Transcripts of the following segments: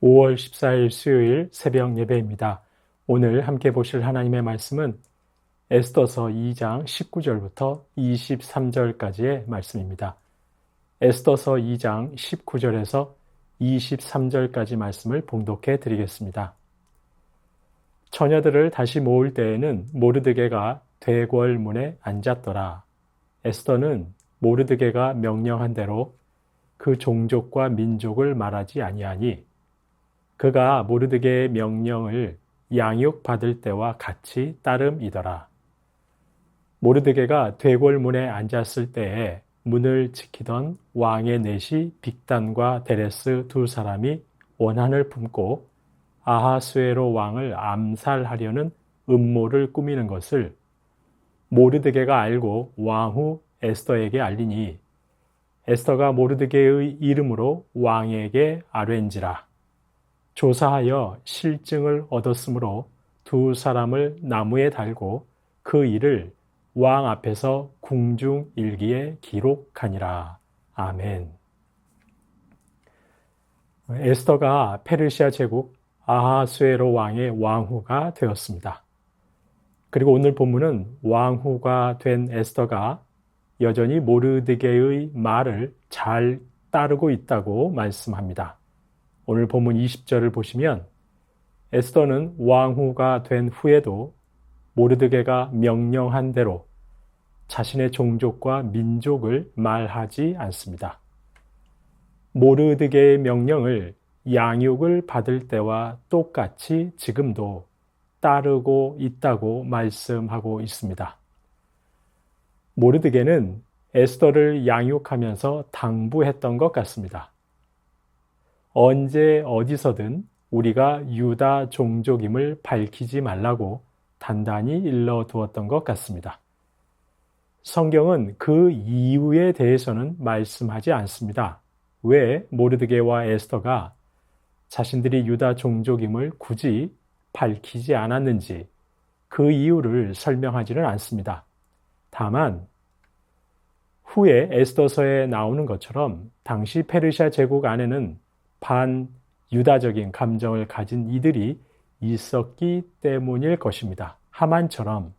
5월 14일 수요일 새벽 예배입니다. 오늘 함께 보실 하나님의 말씀은 에스더서 2장 19절부터 23절까지의 말씀입니다. 에스더서 2장 19절에서 23절까지 말씀을 봉독해 드리겠습니다. 처녀들을 다시 모을 때에는 모르드게가 대궐문에 앉았더라. 에스더는 모르드게가 명령한 대로 그 종족과 민족을 말하지 아니하니 그가 모르드게의 명령을 양육받을 때와 같이 따름이더라. 모르드게가 대궐문에 앉았을 때에 문을 지키던 왕의 넷이 빅단과 데레스 두 사람이 원한을 품고 아하수에로 왕을 암살하려는 음모를 꾸미는 것을 모르드게가 알고 왕후 에스더에게 알리니 에스더가 모르드게의 이름으로 왕에게 아뢰인지라. 조사하여 실증을 얻었으므로 두 사람을 나무에 달고 그 일을 왕 앞에서 궁중일기에 기록하니라. 아멘. 에스더가 페르시아 제국 아하수에로 왕의 왕후가 되었습니다. 그리고 오늘 본문은 왕후가 된 에스더가 여전히 모르드게의 말을 잘 따르고 있다고 말씀합니다. 오늘 본문 20절을 보시면 에스더는 왕후가 된 후에도 모르드게가 명령한 대로 자신의 종족과 민족을 말하지 않습니다. 모르드게의 명령을 양육을 받을 때와 똑같이 지금도 따르고 있다고 말씀하고 있습니다. 모르드게는 에스더를 양육하면서 당부했던 것 같습니다. 언제 어디서든 우리가 유다 종족임을 밝히지 말라고 단단히 일러두었던 것 같습니다. 성경은 그 이유에 대해서는 말씀하지 않습니다. 왜 모르드게와 에스더가 자신들이 유다 종족임을 굳이 밝히지 않았는지 그 이유를 설명하지는 않습니다. 다만 후에 에스더서에 나오는 것처럼 당시 페르시아 제국 안에는 반유다적인 감정을 가진 이들이 있었기 때문일 것입니다. 하만처럼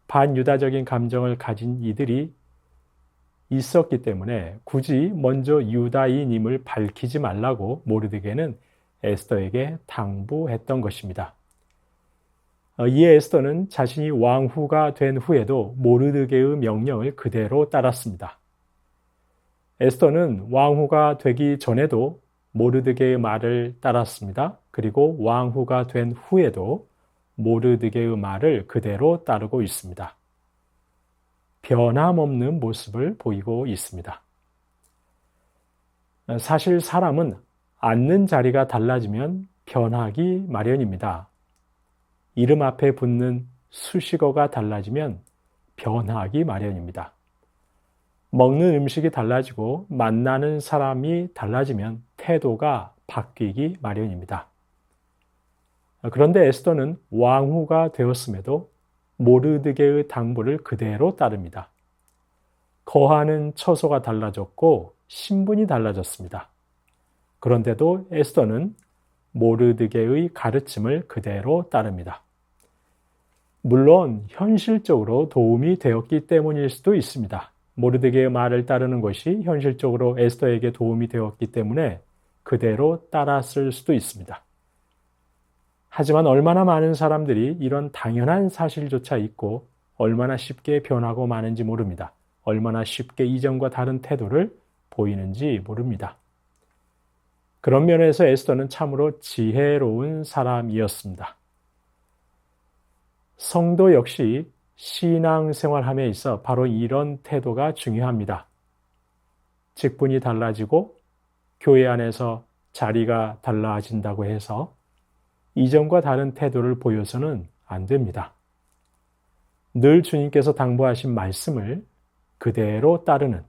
반유다적인 감정을 가진 이들이 있었기 때문에 굳이 먼저 유다인임을 밝히지 말라고 모르드게는 에스더에게 당부했던 것입니다. 이에 에스더는 자신이 왕후가 된 후에도 모르드게의 명령을 그대로 따랐습니다. 에스더는 왕후가 되기 전에도 모르드게의 말을 따랐습니다. 그리고 왕후가 된 후에도 모르드게의 말을 그대로 따르고 있습니다. 변함없는 모습을 보이고 있습니다. 사실 사람은 앉는 자리가 달라지면 변하기 마련입니다. 이름 앞에 붙는 수식어가 달라지면 변하기 마련입니다. 먹는 음식이 달라지고 만나는 사람이 달라지면 태도가 바뀌기 마련입니다. 그런데 에스더는 왕후가 되었음에도 모르드게의 당부를 그대로 따릅니다. 거하는 처소가 달라졌고 신분이 달라졌습니다. 그런데도 에스더는 모르드게의 가르침을 그대로 따릅니다. 물론 현실적으로 도움이 되었기 때문일 수도 있습니다. 모르드게의 말을 따르는 것이 현실적으로 에스더에게 도움이 되었기 때문에 그대로 따랐을 수도 있습니다. 하지만 얼마나 많은 사람들이 이런 당연한 사실조차 잊고 얼마나 쉽게 변하고 마는지 모릅니다. 얼마나 쉽게 이전과 다른 태도를 보이는지 모릅니다. 그런 면에서 에스더는 참으로 지혜로운 사람이었습니다. 성도 역시 신앙생활함에 있어 바로 이런 태도가 중요합니다. 직분이 달라지고 교회 안에서 자리가 달라진다고 해서 이전과 다른 태도를 보여서는 안 됩니다. 늘 주님께서 당부하신 말씀을 그대로 따르는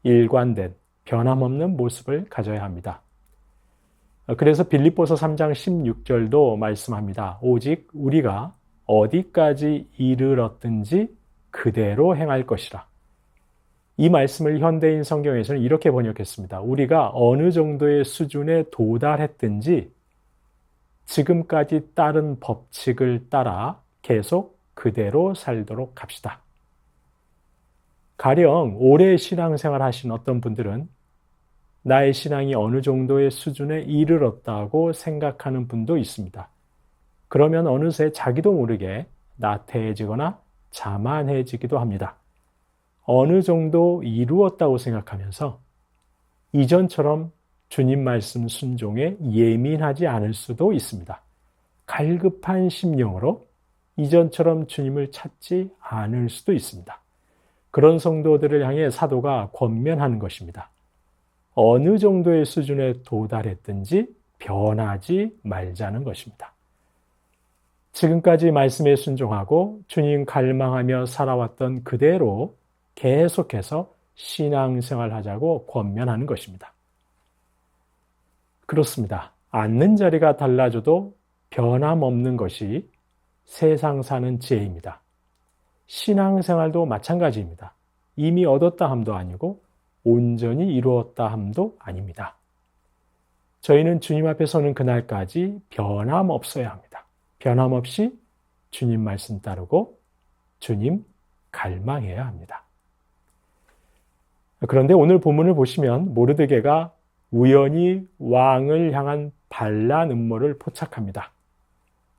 일관된 변함없는 모습을 가져야 합니다. 그래서 빌립보서 3장 16절도 말씀합니다. 오직 우리가 어디까지 이르렀든지 그대로 행할 것이라. 이 말씀을 현대인 성경에서는 이렇게 번역했습니다. 우리가 어느 정도의 수준에 도달했든지 지금까지 따른 법칙을 따라 계속 그대로 살도록 합시다. 가령 오래 신앙생활 하신 어떤 분들은 나의 신앙이 어느 정도의 수준에 이르렀다고 생각하는 분도 있습니다. 그러면 어느새 자기도 모르게 나태해지거나 자만해지기도 합니다. 어느 정도 이루었다고 생각하면서 이전처럼 주님 말씀 순종에 예민하지 않을 수도 있습니다. 갈급한 심령으로 이전처럼 주님을 찾지 않을 수도 있습니다. 그런 성도들을 향해 사도가 권면하는 것입니다. 어느 정도의 수준에 도달했든지 변하지 말자는 것입니다. 지금까지 말씀에 순종하고 주님 갈망하며 살아왔던 그대로 계속해서 신앙생활 하자고 권면하는 것입니다. 그렇습니다. 앉는 자리가 달라져도 변함없는 것이 세상 사는 지혜입니다. 신앙생활도 마찬가지입니다. 이미 얻었다 함도 아니고 온전히 이루었다 함도 아닙니다. 저희는 주님 앞에 서는 그날까지 변함없어야 합니다. 변함없이 주님 말씀 따르고 주님 갈망해야 합니다. 그런데 오늘 본문을 보시면 모르드게가 우연히 왕을 향한 반란 음모를 포착합니다.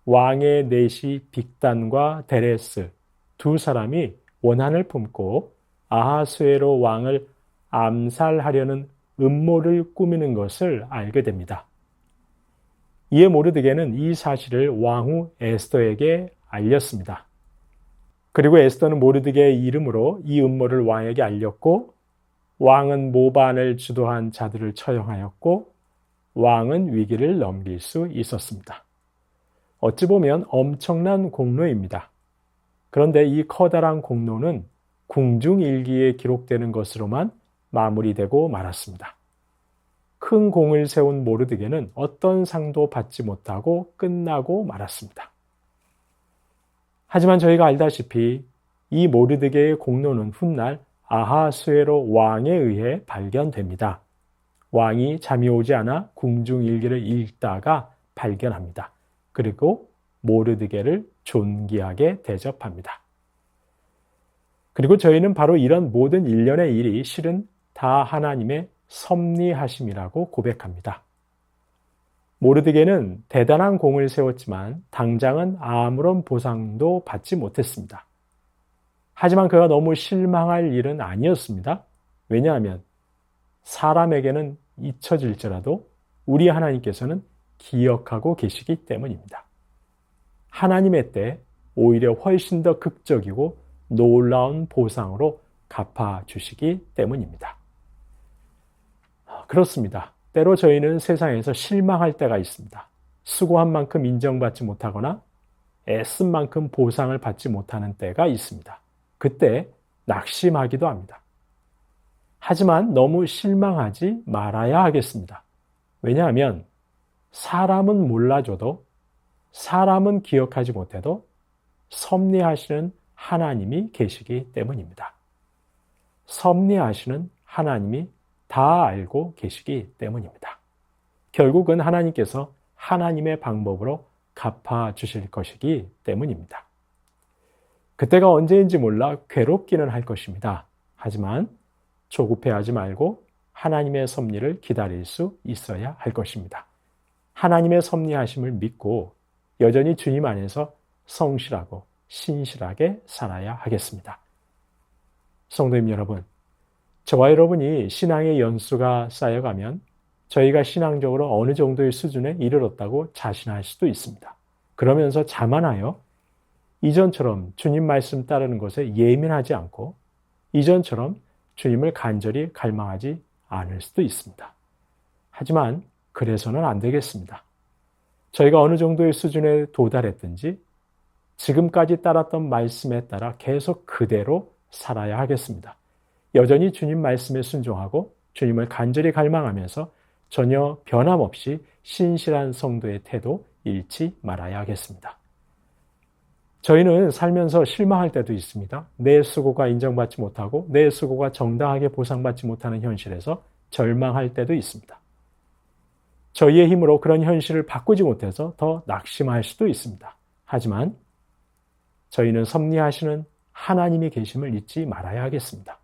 왕의 내시 빅단과 데레스 두 사람이 원한을 품고 아하수에로 왕을 암살하려는 음모를 꾸미는 것을 알게 됩니다. 이에 모르드게는 이 사실을 왕후 에스더에게 알렸습니다. 그리고 에스더는 모르드게의 이름으로 이 음모를 왕에게 알렸고 왕은 모반을 주도한 자들을 처형하였고 왕은 위기를 넘길 수 있었습니다. 어찌 보면 엄청난 공로입니다. 그런데 이 커다란 공로는 궁중일기에 기록되는 것으로만 마무리되고 말았습니다. 큰 공을 세운 모르드게는 어떤 상도 받지 못하고 끝나고 말았습니다. 하지만 저희가 알다시피 이 모르드게의 공로는 훗날 아하수에로 왕에 의해 발견됩니다. 왕이 잠이 오지 않아 궁중일기를 읽다가 발견합니다. 그리고 모르드게를 존귀하게 대접합니다. 그리고 저희는 바로 이런 모든 일련의 일이 실은 다 하나님의 섭리하심이라고 고백합니다. 모르드게는 대단한 공을 세웠지만 당장은 아무런 보상도 받지 못했습니다. 하지만 그가 너무 실망할 일은 아니었습니다. 왜냐하면 사람에게는 잊혀질지라도 우리 하나님께서는 기억하고 계시기 때문입니다. 하나님의 때 오히려 훨씬 더 극적이고 놀라운 보상으로 갚아주시기 때문입니다. 그렇습니다. 때로 저희는 세상에서 실망할 때가 있습니다. 수고한 만큼 인정받지 못하거나 애쓴 만큼 보상을 받지 못하는 때가 있습니다. 그때 낙심하기도 합니다. 하지만 너무 실망하지 말아야 하겠습니다. 왜냐하면 사람은 몰라줘도 사람은 기억하지 못해도 섭리하시는 하나님이 계시기 때문입니다. 섭리하시는 하나님이 다 알고 계시기 때문입니다. 결국은 하나님께서 하나님의 방법으로 갚아주실 것이기 때문입니다. 그때가 언제인지 몰라 괴롭기는 할 것입니다. 하지만 조급해하지 말고 하나님의 섭리를 기다릴 수 있어야 할 것입니다. 하나님의 섭리하심을 믿고 여전히 주님 안에서 성실하고 신실하게 살아야 하겠습니다. 성도님 여러분, 저와 여러분이 신앙의 연수가 쌓여가면 저희가 신앙적으로 어느 정도의 수준에 이르렀다고 자신할 수도 있습니다. 그러면서 자만하여 이전처럼 주님 말씀 따르는 것에 예민하지 않고 이전처럼 주님을 간절히 갈망하지 않을 수도 있습니다. 하지만 그래서는 안 되겠습니다. 저희가 어느 정도의 수준에 도달했든지 지금까지 따랐던 말씀에 따라 계속 그대로 살아야 하겠습니다. 여전히 주님 말씀에 순종하고 주님을 간절히 갈망하면서 전혀 변함없이 신실한 성도의 태도 잃지 말아야 하겠습니다. 저희는 살면서 실망할 때도 있습니다. 내 수고가 인정받지 못하고 내 수고가 정당하게 보상받지 못하는 현실에서 절망할 때도 있습니다. 저희의 힘으로 그런 현실을 바꾸지 못해서 더 낙심할 수도 있습니다. 하지만 저희는 섭리하시는 하나님이 계심을 잊지 말아야 하겠습니다.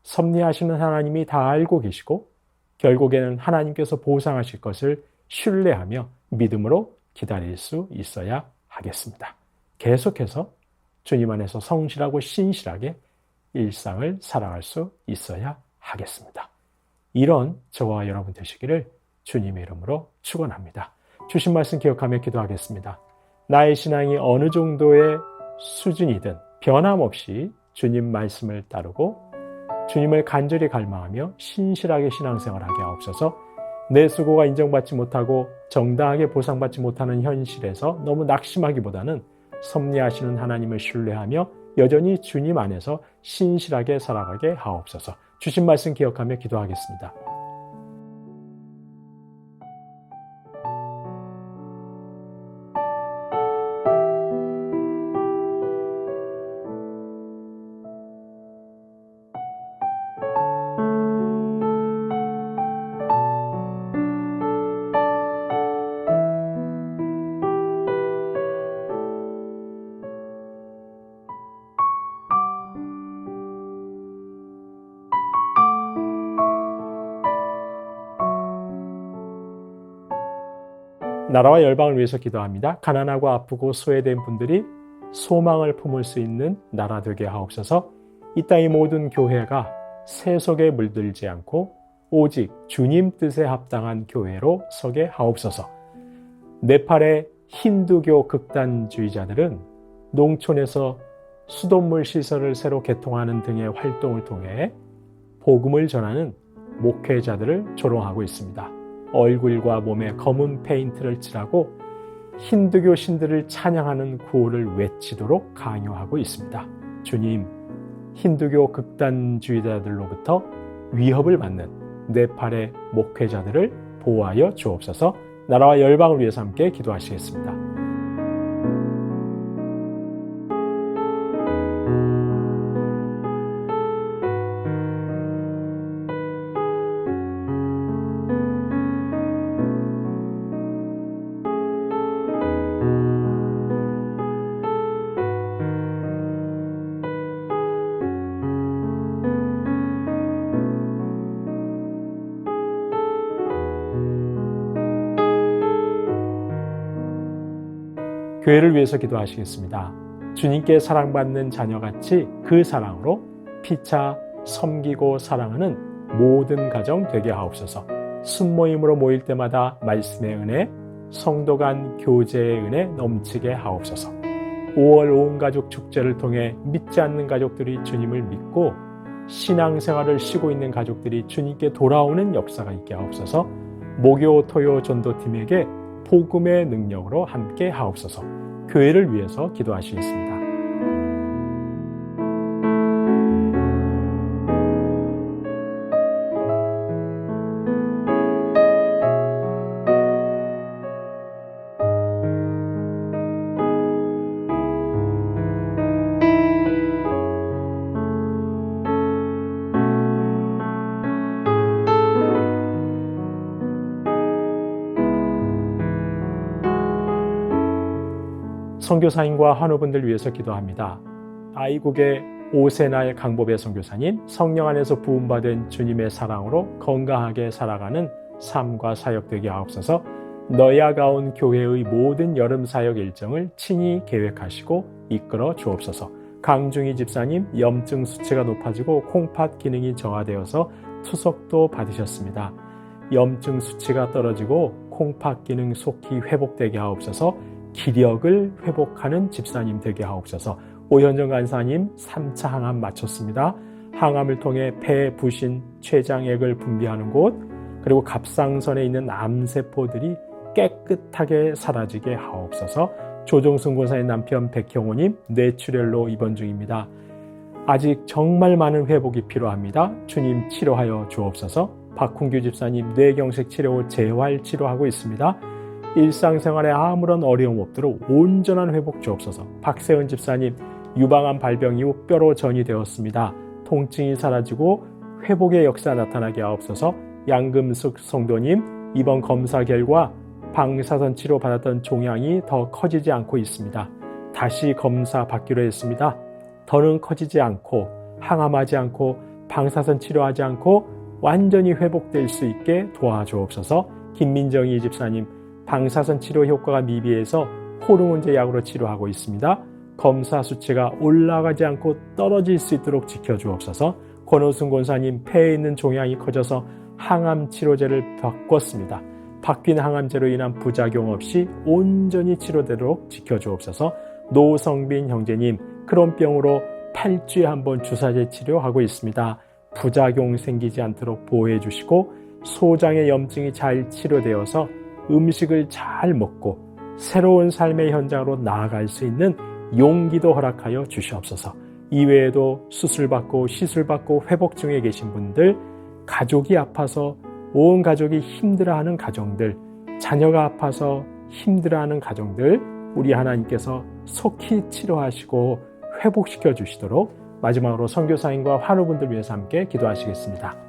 섭리하시는 하나님이 다 알고 계시고 결국에는 하나님께서 보상하실 것을 신뢰하며 믿음으로 기다릴 수 있어야 하겠습니다. 계속해서 주님 안에서 성실하고 신실하게 일상을 살아갈 수 있어야 하겠습니다. 이런 저와 여러분 되시기를 주님의 이름으로 축원합니다. 주신 말씀 기억하며 기도하겠습니다. 나의 신앙이 어느 정도의 수준이든 변함없이 주님 말씀을 따르고 주님을 간절히 갈망하며 신실하게 신앙생활하게 하옵소서. 내 수고가 인정받지 못하고 정당하게 보상받지 못하는 현실에서 너무 낙심하기보다는 섭리하시는 하나님을 신뢰하며 여전히 주님 안에서 신실하게 살아가게 하옵소서. 주신 말씀 기억하며 기도하겠습니다. 나라와 열방을 위해서 기도합니다. 가난하고 아프고 소외된 분들이 소망을 품을 수 있는 나라 되게 하옵소서. 이 땅의 모든 교회가 세속에 물들지 않고 오직 주님 뜻에 합당한 교회로 서게 하옵소서. 네팔의 힌두교 극단주의자들은 농촌에서 수돗물 시설을 새로 개통하는 등의 활동을 통해 복음을 전하는 목회자들을 조롱하고 있습니다. 얼굴과 몸에 검은 페인트를 칠하고 힌두교 신들을 찬양하는 구호를 외치도록 강요하고 있습니다. 주님, 힌두교 극단주의자들로부터 위협을 받는 네팔의 목회자들을 보호하여 주옵소서. 나라와 열방을 위해서 함께 기도하시겠습니다. 교회를 위해서 기도하시겠습니다. 주님께 사랑받는 자녀같이 그 사랑으로 피차 섬기고 사랑하는 모든 가정 되게 하옵소서. 순모임으로 모일 때마다 말씀의 은혜, 성도 간 교제의 은혜 넘치게 하옵소서. 5월 온 가족 축제를 통해 믿지 않는 가족들이 주님을 믿고 신앙생활을 쉬고 있는 가족들이 주님께 돌아오는 역사가 있게 하옵소서. 목요 토요 전도팀에게 복음의 능력으로 함께 하옵소서. 교회를 위해서 기도하시겠습니다. 선교사님과 환우분들 위해서 기도합니다. 아이국의 오세날 강보배 선교사님, 성령 안에서 부음받은 주님의 사랑으로 건강하게 살아가는 삶과 사역 되게 하옵소서. 너야가온 교회의 모든 여름 사역 일정을 친히 계획하시고 이끌어 주옵소서. 강중희 집사님, 염증 수치가 높아지고 콩팥 기능이 저하되어서 투석도 받으셨습니다. 염증 수치가 떨어지고 콩팥 기능 속히 회복되게 하옵소서. 기력을 회복하는 집사님 되게 하옵소서. 오현정 간사님 3차 항암 마쳤습니다. 항암을 통해 폐, 부신, 췌장액을 분비하는 곳, 그리고 갑상선에 있는 암세포들이 깨끗하게 사라지게 하옵소서. 조종순 권사의 남편 백형호님 뇌출혈로 입원 중입니다. 아직 정말 많은 회복이 필요합니다. 주님 치료하여 주옵소서. 박훈규 집사님 뇌경색 치료 후 재활 치료하고 있습니다. 일상생활에 아무런 어려움 없도록 온전한 회복 주옵소서. 박세은 집사님, 유방암 발병 이후 뼈로 전이 되었습니다. 통증이 사라지고 회복의 역사 나타나게 하옵소서. 양금숙 성도님, 이번 검사 결과 방사선 치료 받았던 종양이 더 커지지 않고 있습니다. 다시 검사 받기로 했습니다. 더는 커지지 않고 항암하지 않고 방사선 치료하지 않고 완전히 회복될 수 있게 도와주옵소서. 김민정희 집사님, 방사선 치료 효과가 미비해서 호르몬제 약으로 치료하고 있습니다. 검사 수치가 올라가지 않고 떨어질 수 있도록 지켜주옵소서. 권호순 권사님, 폐에 있는 종양이 커져서 항암 치료제를 바꿨습니다. 바뀐 항암제로 인한 부작용 없이 온전히 치료되도록 지켜주옵소서. 노성빈 형제님, 크론병으로 8주에 한 번 주사제 치료하고 있습니다. 부작용 생기지 않도록 보호해 주시고 소장의 염증이 잘 치료되어서 음식을 잘 먹고 새로운 삶의 현장으로 나아갈 수 있는 용기도 허락하여 주시옵소서. 이외에도 수술받고 시술받고 회복 중에 계신 분들, 가족이 아파서 온 가족이 힘들어하는 가정들, 자녀가 아파서 힘들어하는 가정들, 우리 하나님께서 속히 치료하시고 회복시켜 주시도록 마지막으로 선교사님과 환우분들 위해서 함께 기도하시겠습니다.